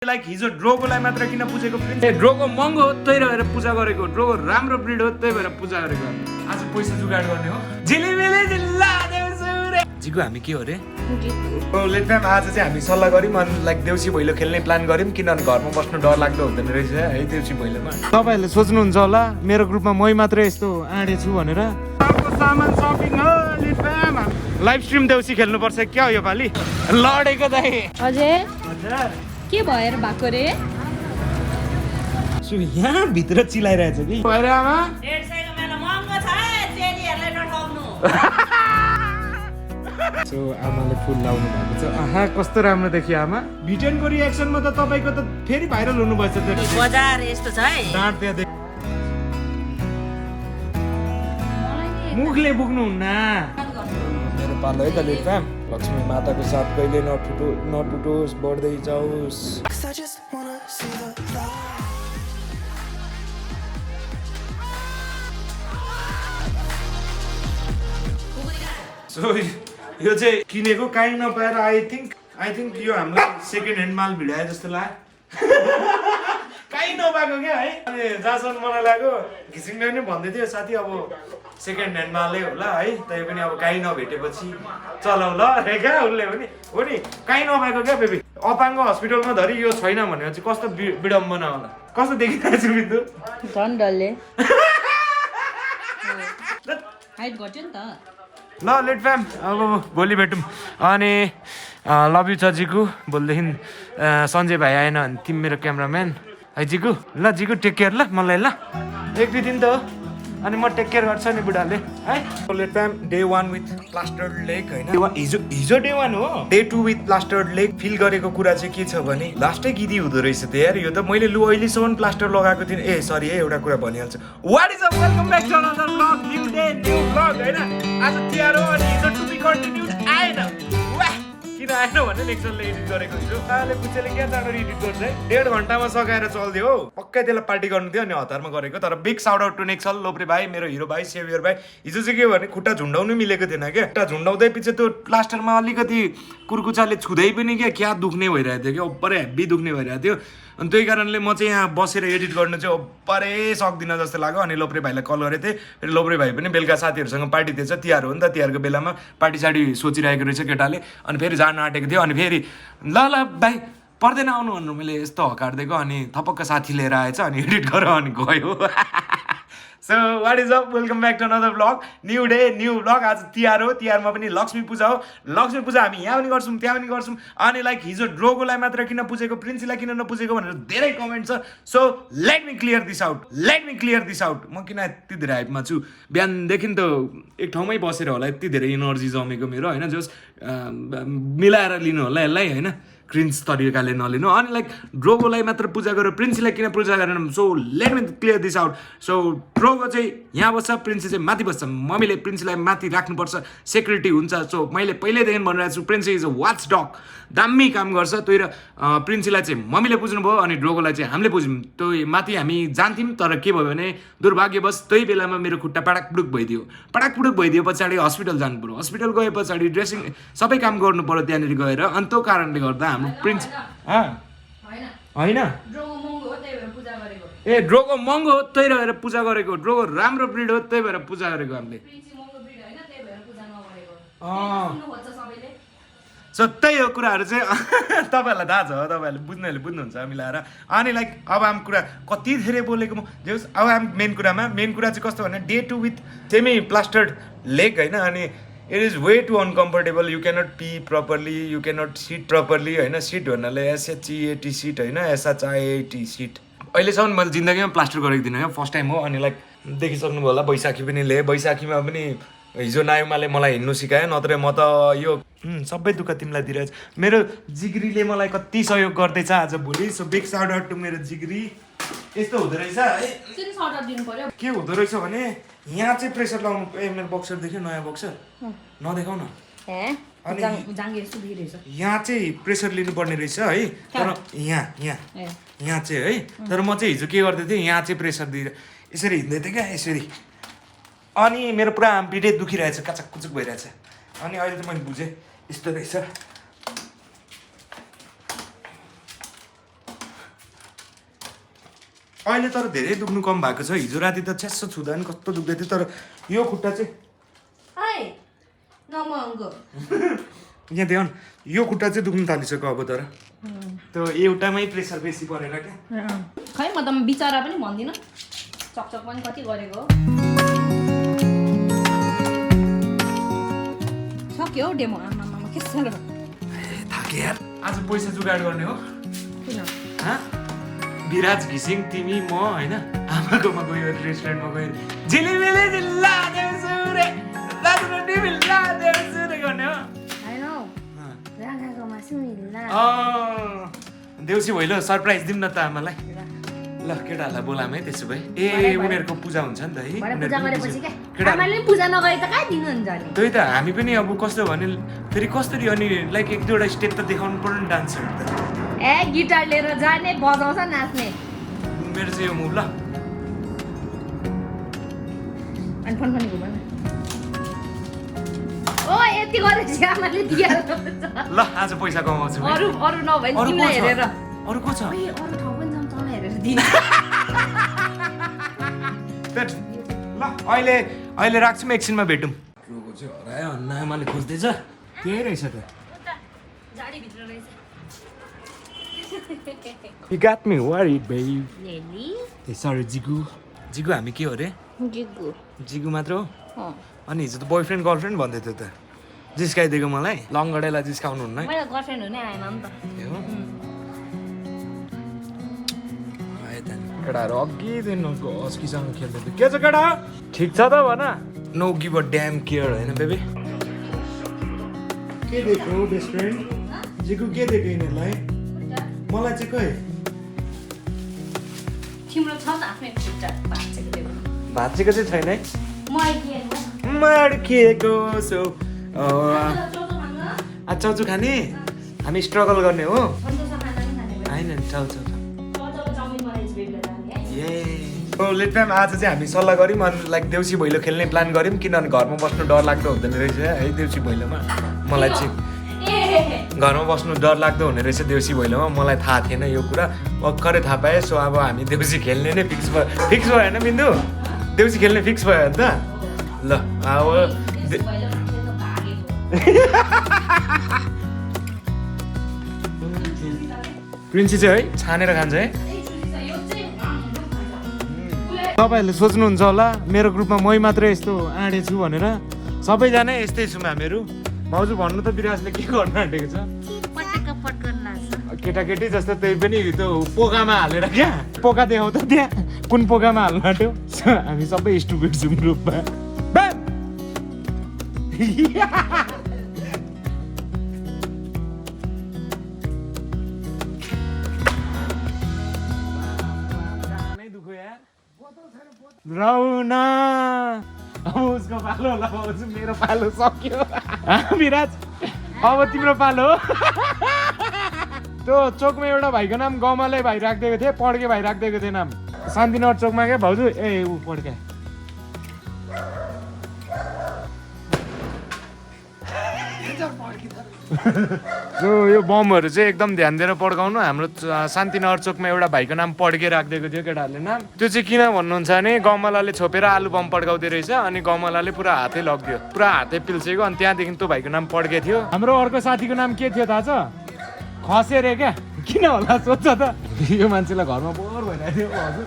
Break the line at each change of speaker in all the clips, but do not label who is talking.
Like हिजो ड्रोगोलाई मात्र किन पूजेको प्रिन्स ड्रोगो महँगो हो त्यही भएर पूजा गरेको ड्रोगो राम्रो ब्रिड हो त्यही भएर पूजा गरेको आज पैसा जुगाड गर्ने हो झिलिमिली जिल्ला देउसुरे जिगु हामी के हो रे लेट म्याम आज चाहिँ हामी सल्लाह गर्यौँ अनि लाइक देउसी भैलो खेल्ने प्लान गर्यौँ किनभने घरमा बस्नु डर लाग्दो हुँदैन रहेछ है देउसी भैलोमा तपाईँहरूले सोच्नुहुन्छ होला मेरो ग्रुपमा मै मात्रै यस्तो आँडे छु भनेर सामान सपिङ हो let ma'am live stream Deusi खेल्नुपर्छ क्या हो योपालि लडेको दाइ
अझै के भएर भएको रे
यहाँ भित्र चिलाइरहेछ कि भएर आमा सो आमाले फुल लाउनु भएको छ आहा कस्तो राम्रो देखियो आमा भिटेनको रिएक्सनमा त तपाईको त फेरि भाइरल हुनु भएछ त्यो
बजार यस्तो छ है
डाँट त्यहाँ देख मुखले बुक्नु हुन्न मेरो पालो है त लेट फ्याम लक्ष्मी माताको साथ कहिले नटुटोस् बढ्दै जाओस् सो यो चाहिँ किनेको काहीँ नपाएर आई थिङ्क यो हाम्रो सेकेन्ड ह्यान्ड माल भिडायो जस्तो लाग्यो काहीँ नपाएको क्या है अनि जहाँसम्म मलाई लाग्यो घिसिङले पनि भन्दै थियो साथी अब सेकेन्ड ह्यान्ड मालै होला है तै पनि अब काहीँ नभेटेपछि चलाउ ल रे क्या उसले पनि हो नि काहीँ नपाएको क्या बेबी अपाङ्ग हस्पिटलमा धरि यो छैन भनेर चाहिँ कस्तो विडम्बना होला कस्तो देखिरहेको छु बिन्दु
झन् डल्ले हाइट घट्यो नि त
ल लेट फ्याम अब भोलि भेटौँ अनि लभ यु छ जिगु भोलिदेखि सञ्जय भाइ आएन भने तिमी मेरो क्यामराम्यान है जिगु ल जिगु टेक केयर ल मलाई ल एक दुई दिन त हो अनि म टेक केयर गर्छ नि बुढाले hey let fam day 1 with plastered leg होइन हिजो डे 1 हो day 2 with plastered leg feel गरेको कुरा चाहिँ के छ भने लास्टै गिदी हुँदो रहेछ त यार यो त मैले लु अहिलेसम्म प्लास्टर लगाएको थिएँ ए सरी है एउटा कुरा भनिहाल्छु what is up welcome back to another blog new day new blog हैन आज तिहार हो अनि हिजो टु बी कन्टिन्युड आएन वाह किन आएन भने नेक्स्टले एडिट गरेको हिजो ताले पुच्चेले क्या चाँडो एडिट गर्छ है 1.5 घन्टामा सकाएर चल्दियो हो पक्कै त्यसलाई पार्टी गर्नु थियो अनि हतारमा गरेको तर बिग साउट आउट टु नेक्सल लोप्रे भाइ मेरो हिरो भाइ सेभियर भाइ हिजो चाहिँ के हो भने खुट्टा झुन्डाउनु मिलेको थिएन क्या खुट्टा झुन्डाउँदै पछि त्यो प्लास्टरमा अलिकति कुर्कुचाले छुँदै पनि क्या दुख्ने भइरहेको थियो क्या ओपरै हेभी दुख्ने भइरहेको थियो अनि त्यही कारणले म चाहिँ यहाँ बसेर एडिट गर्नु चाहिँ ओपरै सक्दिनँ जस्तो लाग्यो अनि लोप्रे भाइलाई कल गरेको थिएँ फेरि लोप्रे भाइ पनि बेलुका साथीहरूसँग पार्टी थिएछ तिहार हो नि त तिहारको बेलामा पार्टी साडी सोचिरहेको रहेछ केटाले अनि फेरि जान आँटेको थियो अनि फेरि ल भाइ पर्दैन आउनु भन्नु मैले यस्तो हकार्दिएको अनि थपक्क साथी लिएर आएछ अनि एडिट गर अनि गयो so what is up welcome back to another blog new day new vlog आज तिहार हो तिहारमा पनि लक्ष्मी पूजा हो लक्ष्मी पूजा हामी यहाँ पनि गर्छौँ त्यहाँ पनि गर्छौँ अनि लाइक हिजो ड्रोगोलाई मात्र किन पुजेको प्रिन्सीलाई किन नपुजेको भनेर धेरै कमेन्ट छ so let me clear this out म किन यति धेरै हाइपमा छु बिहानदेखि त एक ठाउँमै बसेर होला यति धेरै इनर्जी जमेको मेरो होइन जस मिलाएर लिनु होला यसलाई होइन क्रिन्स तरिकाले नलिनु अनि लाइक ड्रोगोलाई मात्र पूजा गरेर प्रिन्सीलाई किन पूजा गरेन so let me clear this out so Drogo चाहिँ यहाँ बस्छ प्रिन्सी चाहिँ माथि बस्छ मम्मीले प्रिन्सीलाई माथि राख्नुपर्छ सेक्युरिटी हुन्छ सो मैले पहिल्यैदेखि भनिरहेको छु प्रिन्सी इज अ वाच डग दामी काम गर्छ त्यही र प्रिन्सीलाई चाहिँ मम्मीले पुज्नुभयो अनि ड्रोगोलाई चाहिँ हामीले पुज्यौँ त्यो माथि हामी जान्थ्यौँ तर के भयो भने दुर्भाग्यवश त्यही बेलामा मेरो खुट्टा पडाकपुडुक भइदियो पछाडि हस्पिटल जानु पऱ्यो हस्पिटल गए पछाडि ड्रेसिङ सबै काम गर्नु पऱ्यो त्यहाँनिर गएर अनि त्यो कारणले गर्दा हाम्रो प्रिन्स होइन ए ड्रोगो महँगो हो त्यही भएर पूजा गरेको ड्रोगो राम्रो ब्रिड हो त्यही भएर पूजा गरेको हामीले सो त्यही हो कुराहरू चाहिँ तपाईँहरूलाई थाहा छ तपाईँहरूले बुझ्नेहरूले बुझ्नुहुन्छ मिलाएर अनि लाइक अब हामी कुरा कति धेरै बोलेको म जे होस् अब हामी मेन कुरा चाहिँ कस्तो भने day 2 with semi plastered leg होइन अनि it is way too uncomfortable you can't pee properly you can't sit properly होइन सिट भन्नाले एसएचइएटी सिट होइन एसएचआइएटी सिट अहिलेसम्म मैले जिन्दगीमा प्लास्टर गरेको दिनँ क्या फर्स्ट टाइम हो अनि लाइक देखिसक्नुभयो होला बैशाखी पनि ल्याएँ बैशाखीमा पनि हिजो नायुमाले मलाई हिँड्नु सिकायो नत्र म त यो सबै दुःख तिमीलाई दिइरहेछ मेरो जिग्रीले मलाई कति सहयोग गर्दैछ आज भोलि so big shout out to मेरो जिग्री यस्तो हुँदो रहेछ है के हुँदो रहेछ भने यहाँ चाहिँ प्रेसर लाउनु मेरो बक्सर देख्यो नयाँ बक्सर नदेखाउ न अनि यहाँ चाहिँ प्रेसर लिनुपर्ने रहेछ है तर यहाँ चाहिँ है तर म चाहिँ हिजो के गर्दै थिएँ यहाँ चाहिँ प्रेसर दिएर यसरी हिँड्दै थिएँ क्या यसरी अनि मेरो पुरा पिठै दुखिरहेछ काचक कुचुक भइरहेछ अनि अहिले त मैले बुझेँ यस्तो रहेछ अहिले तर धेरै दुख्नु कम भएको छ हिजो राति त छ्यास्सो छुँदा नि कस्तो दुख्दै थियो तर यो खुट्टा चाहिँ यहाँ देऊ यो खुट्टा चाहिँ दुख्नु थालिसक्यो अब तर त्यो एउटामै प्रेसर बेसी परेर क्या
खै म त बिचरा पनि भन्दिनँ चकचक पनि कति गरेको सक्यो हौ डेमो आमामा के साह्रो
थाके यार आज पैसा जुगाड गर्ने हो
किन
विराज घिसिङ तिमी म होइन आमाकोमा गयो रेस्टुरेन्टमा गयो झिलिमिली जिल्ला देउसुरे लाजुरटी बिल्ला देउसुरे गर्ने हो देउसी भइलो सरप्राइज दिउँ न त आमालाई ल केटाहरूलाई बोलाम है त्यसो भए ए उनीहरूको पूजा हुन्छ नि त है
पूजा नगरे त कहाँ दिनुहुन्छ नि
त्यही त हामी पनि अब कस्तो भने फेरि कसरी अनि लाइक एक दुईवटा स्टेप त देखाउनु पर्यो नि डान्सहरू त
ए गिटार लिएर जाने बजाउँछ नाच्ने
मेरो चाहिँ यो मुभ ल
अनि फोन पनि घुम ओ यति गरेपछि आमाले दिएर
ल आज पैसा कमाउँछु
अरू अरू नभए तिमीलाई हेरेर
अरू को छ
अरू ठाउँ पनि जाउँ तँलाई हेरेर दिनु
ल अहिले राख्छु म एकछिनमा भेटौँ रोगो चाहिँ हरायो आमाले खोज्दैछ त्यही रहेछ त
झाडीभित्र रहेछ
You got me worried, babe.
Really?
Hey, sorry, जिगु हामी के हो रे? जिगु मात्र हो? अनि हिजो त बोयफ्रेन्ड गर्लफ्रेन्ड भन्दै थियो त जिस्काइदिएको मलाई लङ्गडेलाई जिस्काउनु हुन्न
मैले गर्लफ्रेन्ड हुनै आएन नि त
केटाहरू अघिदेखि अस्कीसँग खेल्दै थियो के छ केटा ठिक छ त भन no give a damn care होइन बेबी के दिएको बेस्ट फ्रेन्ड जिगु के दिएको यिनीहरूलाई मलाई चाहिँ खै
तिम्रो छ त आफ्नै खुट्टा
भाँचेको चाहिँ छैन है
म
मर्किएको सो चाउचु खाने हामी स्ट्रगल गर्ने हो होइन चाउ लेट फ्याम आज चाहिँ हामी सल्लाह गऱ्यौँ अनि लाइक देउसी भैलो खेल्ने प्लान गऱ्यौँ किनभने घरमा बस्नु डर लाग्दो हुँदैन रहेछ है देउसी भैलोमा मलाई चाहिँ घरमा बस्नु डर लाग्दो हुने रहेछ देउसी भैलोमा मलाई थाहा थिएन यो कुरा भर्खरै थाहा पाएँ सो अब हामी देउसी खेल्ने नै फिक्स भयो होइन बिन्दु देउसी खेल्ने फिक्स भयो अन्त ल अब प्रिन्सी चाहिँ है छानेर खान्छ है तपाईँहरूले सोच्नुहुन्छ होला मेरो ग्रुपमा मै मात्रै यस्तो आँडे छु भनेर सबैजना यस्तै छौँ हामीहरू भाउजू भन्नु त विराजले के गर्नु आँटेको छ केटाकेटी जस्तो त्यही पनि त्यो पोकामा हालेर क्या पोका देखाउ त त्यहाँ कुन पोकामा हाल्नु आँट्यो हामी सबै स्टुपिड छौँ ग्रुपमा रौना अब उसको पालो होला भाउजू मेरो पालो सक्यो विराज अब तिम्रो पालो हो त्यो चोकमा एउटा भाइको नाम गमले भाइ राखिदिएको थिएँ पड्के भाइ राखिदिएको थिएँ नाम शान्तिनगर चोकमा क्या भाउजू ए ऊ पड्के यो बमहरू चाहिँ एकदम ध्यान दिएर पड्काउनु हाम्रो शान्तिनगर चोकमा एउटा भाइको नाम पड्के राखिदिएको थियो केटाहरूले नाम त्यो चाहिँ किन भन्नुहुन्छ भने गमलाले छोपेर आलु बम पड्काउँदै रहेछ अनि गमलाले पुरा हातै लगिदियो पुरा हातै पिल्सेको अनि त्यहाँदेखि त्यो भाइको नाम पड्के थियो हाम्रो अर्को साथीको नाम के थियो थाहा छ खसे रे क्या किन होला सोध्छ त यो मान्छेलाई घरमा बोर भइरहेको थियो हजुर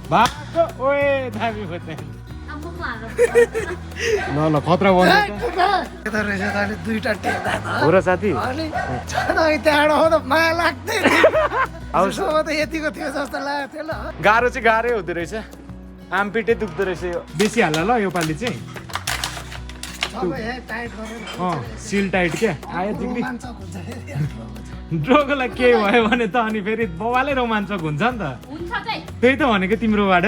भएको ओए दामी खोज्ने ल ल खतरा बन्छ हो र साथी गाह्रो चाहिँ गाह्रै हुँदो रहेछ आमपिटै दुख्दो रहेछ यो बेसी हाल्ला ल यो पालि चाहिँ सिल टाइट क्या आयो तिमी ड्रोगोलाई केही भयो भने त अनि फेरि बवालै रोमाञ्चक हुन्छ नि त त्यही त भनेको तिम्रोबाट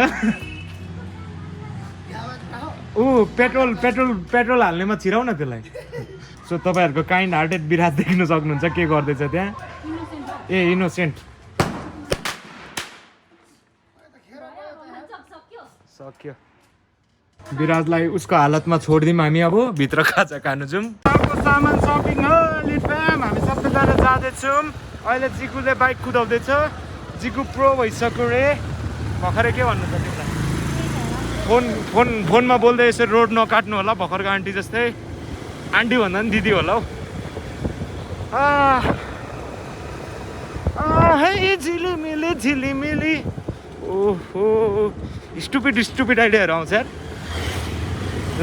ऊ पेट्रोल हाल्नेमा छिराउ न त्यसलाई सो तपाईँहरूको काइन्ड हार्टेड विराज देख्न सक्नुहुन्छ के गर्दैछ त्यहाँ ए इनोसेन्ट सक्यो विराजलाई उसको हालतमा छोडिदिउँ हामी अब भित्र खाजा खानु जाउँ सामान सपिङ हो लिट फ्याम हामी सबैजना जाँदैछौँ अहिले जिकुले बाइक कुदाउँदैछ जिकु प्रो भइसक्यो रे भर्खरै के भन्नु छ तिमीलाई फोनमा बोल्दै यसरी रोड नकाट्नु होला भर्खरको आन्टी जस्तै आन्टी भन्दा पनि दिदी होला हौ है झिलिमिली ओहो स्टुपिड आइडियाहरू आउँछ यार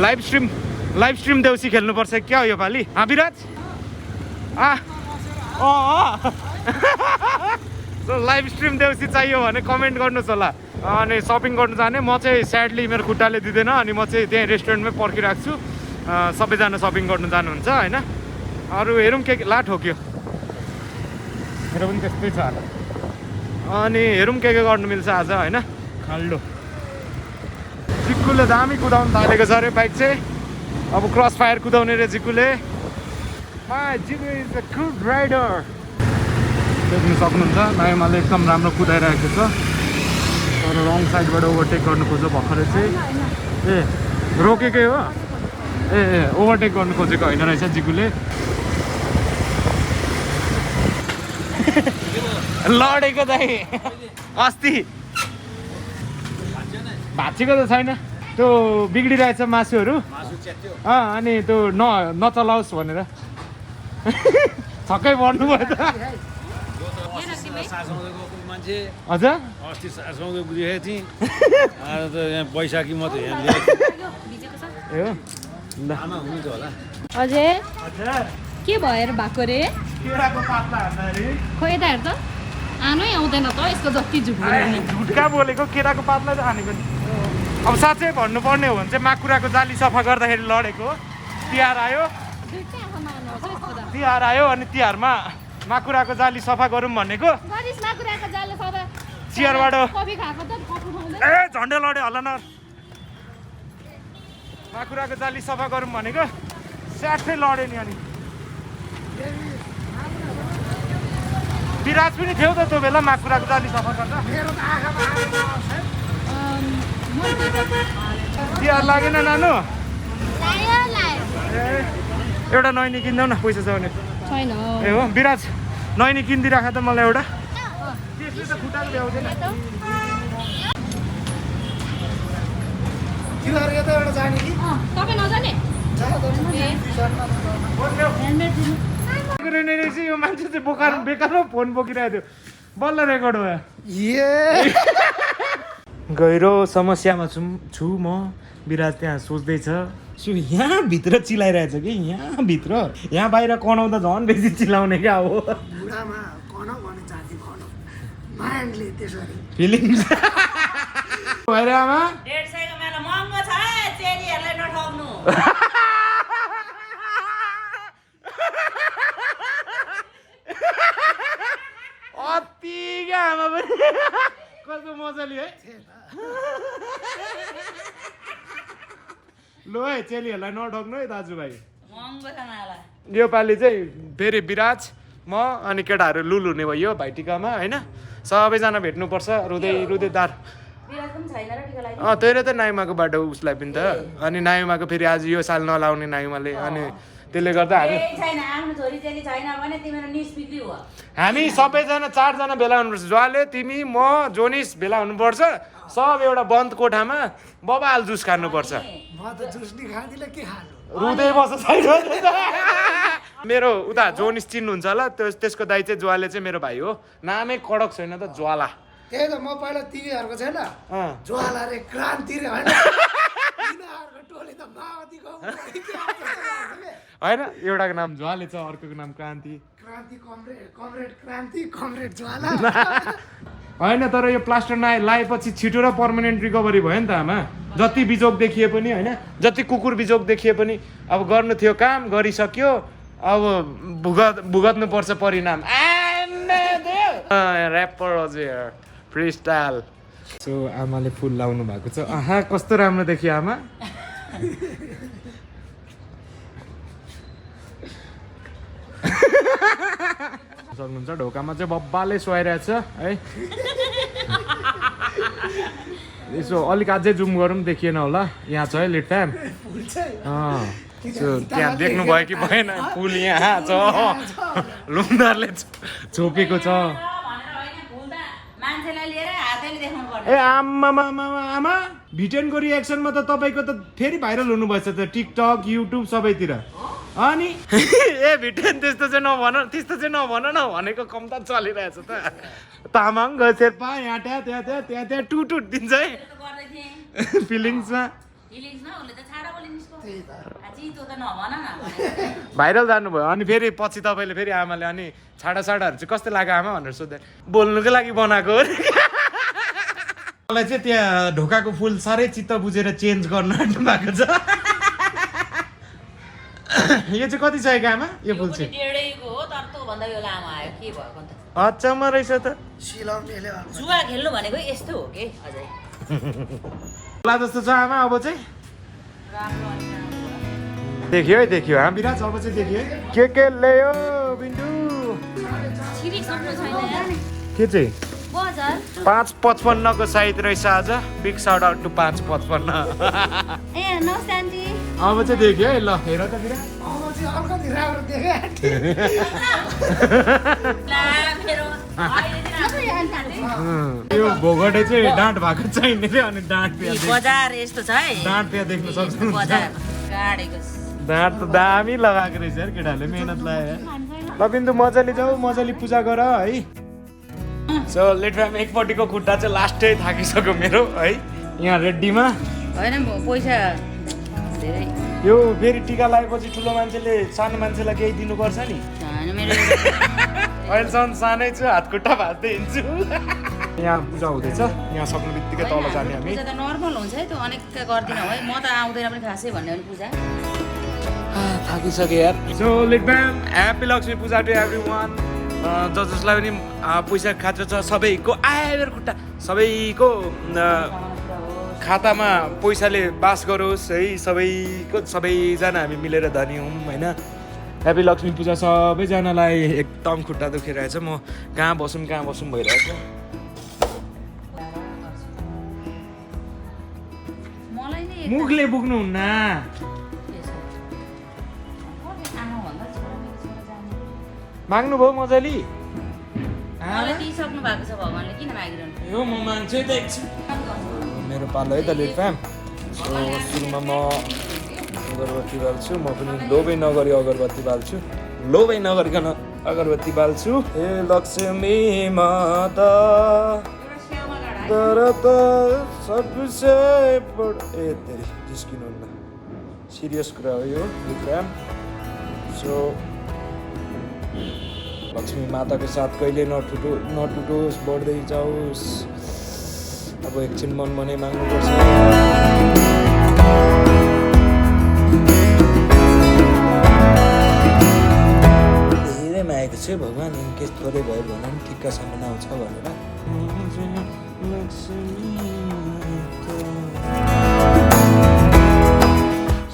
लाइभ स्ट्रिम देउसी खेल्नुपर्छ क्या हो यो पालि विराज लाइभ स्ट्रिम देउसी चाहियो भने कमेन्ट गर्नुहोस् होला अनि सपिङ गर्नु जाने म चाहिँ स्याडली मेरो खुट्टाले दिँदैन अनि म चाहिँ त्यहीँ रेस्टुरेन्टमै पर्खिरहेको छु सबैजना सपिङ गर्नु जानुहुन्छ होइन अरू हेरौँ के ला ठोक्यो मेरो पनि त्यस्तै छ अनि हेरौँ के गर्नु मिल्छ आज होइन खाल्डो जिक्कुले दामी कुदाउनु थालेको छ अरे बाइक चाहिँ अब क्रस फायर कुदाउने रे जिक्कुले जिक्कु इज अ गुड राइडर देख्नु सक्नुहुन्छ नाइमाले एकदम राम्रो कुदाइरहेको छ तर रङ साइडबाट ओभरटेक गर्नु खोज्यो भर्खरै चाहिँ ए रोकेकै हो ए ओभरटेक गर्नु खोजेको होइन रहेछ जिक्कुले लडेको दाइ अस्ति भाँचेको त छैन त्यो बिग्रिरहेछ मासुहरू अनि त्यो नचलाओस् भनेर छक्कै पर्नु भयो त हजुर
अस्ति सासौँदै बुझेको थिएँ आज त यहाँ बैशाखी म त यहाँ
ए हो
आमा हुनुहुन्छ होला
अझै
हजुर
के भएर भएको रे
केराको पातला हान्दा अरे
खोइ यता हेर त आनै आउँदैन त यसको जति झुट बोल्ने
झुटका बोलेको केराको पातला त हानेको नि अब साँच्चै भन्नुपर्ने हो भने चाहिँ माकुराको जाली सफा गर्दाखेरि लडेको तिहार आयो अनि तिहारमा माकुराको जाली सफा गरौँ भनेको चियरबाट ए झन्डै लड्यो होला न माकुराको जाली सफा गरौँ भनेको स्याठै लड्यो नि अनि विराज पनि थियो त त्यो बेला माकुराको जाली सफा गर्दा तिहार लागेन नानु एउटा नैनी किन्देऊ न पैसा छ भने
छैन
ए हो विराज नैनी किनिदिइराख त मलाई एउटा त्यसले त खुट्टाले भ्याउँदैन
तपाईँ नजाने
यो मान्छे चाहिँ बेकार फोन बोकिरहेको थियो बल्ल रेकर्ड भयो गहिरो समस्यामा छु म विराज त्यहाँ सोच्दैछ सो यहाँभित्र चिलाइरहेछ कि यहाँभित्र यहाँ बाहिर कनाउँदा झन् बेसी चिलाउने क्या हो फिलिङ्स भएर आमा अति क्या आमा पनि कस्तो मजाले है लो है चेलीहरूलाई नढक्नु है दाजुभाइ योपालि चाहिँ फेरि विराज म अनि केटाहरू लुलुने भयो भाइटिकामा होइन सबैजना भेट्नुपर्छ रुँदै दार त्यही त नाइमाको बाटो उसलाई पनि त अनि नाइमाको फेरि आज यो साल नलाउने नाइमाले अनि त्यसले गर्दा हामी सबैजना 4 जना भेला हुनुपर्छ ज्वाले तिमी म जोनिस भेला हुनुपर्छ सब एउटा बन्द कोठामा बबाल जुस खानुपर्छ रुँदै बस्छ मेरो उता जोनिस चिन्नुहुन्छ होला त्यसको दाइ चाहिँ ज्वाले चाहिँ मेरो भाइ हो नामै कडक छैन त ज्वाला
त्यही त म पहिला तिमीहरूको छैन ज्वाला रे क्रान्ति रे
होइन एउटाको नाम ज्वाले छ अर्कोको नाम क्रान्ति
ज्वाला
होइन तर यो प्लास्टर लाएपछि छिटो र पर्मानेन्ट रिकभरी भयो नि त आमा जति बिजोग देखिए पनि होइन जति कुकुर बिजोग देखिए पनि अब गर्नु थियो काम गरिसक्यो अब भुगत्नु पर्छ परिणाम ऱ्यापर हजुर फ्री स्टाइल सो आमाले फुल लाउनु भएको छ आहा कस्तो राम्रो देखियो आमा सक्नुहुन्छ ढोकामा चाहिँ बब्बाले सुहाइरहेछ है यसो अलिक अझै जुम गरौँ देखिएन होला यहाँ छ है लिड फ्याम त्यहाँ देख्नुभयो कि भएन फुल यहाँ छ लुम्दारले छोपेको छ ए आमा भिटेनको रियाक्सनमा त तपाईँको त फेरि भाइरल हुनुभएछ त टिकटक युट्युब सबैतिर अनि ए भिटेन त्यस्तो चाहिँ नभन न भनेको कम त चलिरहेछ त तामाङ शेर्पा यहाँ त्यहाँ टुट दिन्छ है फिलिङ्समा भाइरल जानुभयो अनि फेरि पछि तपाईँले फेरि आमाले अनि छाडाहरू चाहिँ कस्तो लाग्यो आमा भनेर सोध्दै बोल्नुकै लागि बनाएको हो मलाई चाहिँ त्यहाँ ढोकाको फुल साह्रै चित्त बुझेर चेन्ज गर्न आँट्नु भएको छ यो चाहिँ कति चाहिएको आमा यो फुल चाहिँ अचम्म रहेछ त
जुवा खेल्नु भनेको यस्तो हो कि अझै
ला जस्तो छ आमा अब चाहिँ देखियो है विराज अब चाहिँ देखियो है के ल्यायो बिन्दु के चाहिँ 555 को साइज रहेछ आज बिग साउट आउट टु 555 अब चाहिँ देखियो है ल हेर त बिराज यो भोगटे चाहिँ डाँट भएको छैन रे अनि डाँट
बजार यस्तो छ है
डाँट त्यहाँ देख्न सक्छौँ
गाडेको
डाँट त दामी लगाएको रहेछ यार केटाहरूले मेहनत लगायो ल बिन्दु मजाले जाऊ मजाले पूजा गर है सो लेट फ्याम एकपट्टिको खुट्टा चाहिँ लास्टै थाकिसक्यो मेरो है यहाँ रेड्डीमा
होइन पैसा धेरै
यो फेरि टिका लगाएपछि ठुलो मान्छेले सानो मान्छेलाई केही दिनुपर्छ नि अहिलेसम्म सानै छु हात खुट्टा भाँच्दै हिँड्छु यहाँ पूजा हुँदैछ यहाँ सक्नु बित्तिकै तल जाने हामी
पूजा त नर्मल हुन्छ है त्यो अनेक गर्दिनँ है म त आउँदैन पनि खासै भन्ने पनि पूजा
थाकिसक्यो यार so let fam happy Lakshmi Puja to everyone जसलाई पनि पैसा खाँचो छ सबैको आएर खुट्टा सबैको खातामा पैसाले बास गरोस् है सबैजना हामी मिलेर धनी हौँ होइन ह्याप्पी लक्ष्मी पूजा सबैजनालाई एकदम खुट्टा दुखिरहेछ म कहाँ बसौँ भइरहेछ मुखले पुग्नुहुन्न माग्नुभयो मजाले
दिइसक्नु भएको छ भगवान्ले किन मागिरहनु
यो म मान्छे त एकछिन मेरो पालो है त लेट फ्याम सुरुमा म अगरबत्ती बाल्छु म पनि लोभै नगरी अगरबत्ती बाल्छु लोभै नगरिकन अगरबत्ती बाल्छु हे लक्ष्मी माता तर त सबसे बड ए तेरी जिस्किनुहुन्न सिरियस कुरा हो यो लेट फ्याम सो लक्ष्मी माताको साथ कहिले नटुटोस् बढ्दै जाओस् अब एकछिन मन मनै माग्नुपर्छ धेरै मागेको छु भगवान् इनकेस थोरै भयो भने पनि ठिक्कसँग नआउँछ भनेर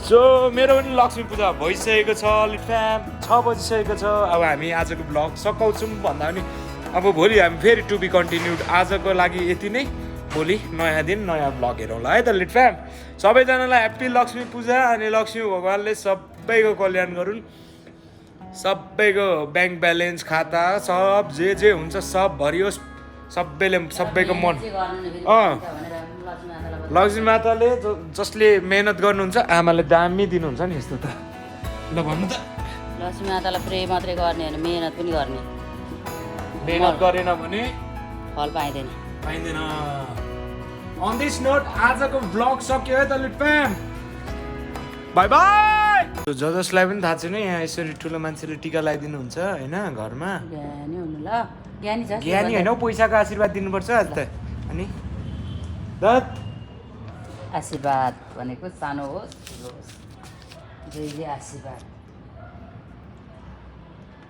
सो मेरो पनि लक्ष्मी पूजा भइसकेको छ लिट फ्याम 6 बजिसकेको छ अब हामी आजको ब्लग सकाउँछौँ भन्दा पनि अब भोलि हामी फेरि टु बी कन्टिन्युड आजको लागि यति नै भोलि नयाँ दिन नयाँ ब्लग हेरौँला है त लिट फ्याम सबैजनालाई ह्याप्पी लक्ष्मी पूजा अनि लक्ष्मी भगवान्ले सबैको कल्याण गरून् सबैको ब्याङ्क ब्यालेन्स खाता सब जे हुन्छ सब भरियोस् सबैले सबैको मन लक्ष्मी माताले जसले मेहनत गर्नुहुन्छ आमाले दामी दिनुहुन्छ नि यस्तो त ल भन्नु त
लक्ष्मी मातालाई प्रे मात्रै गर्ने होइन मेहनत पनि गर्ने
मेहनत गरेन भने
फल पाइँदैन
अन दिस नोट आजको ब्लग सक्यो है त लिट फ्याम बाई बाई जसलाई पनि थाहा छैन यहाँ यसरी ठुलो मान्छेले टिका लगाइदिनुहुन्छ होइन घरमा
ज्ञानी हुनु ल ज्ञानी छ
ज्ञानी होइन हौ पैसाको आशीर्वाद दिनुपर्छ आज त अनि
आशीर्वाद भनेको सानो होस् ठुलो होस् जहिले आशीर्वाद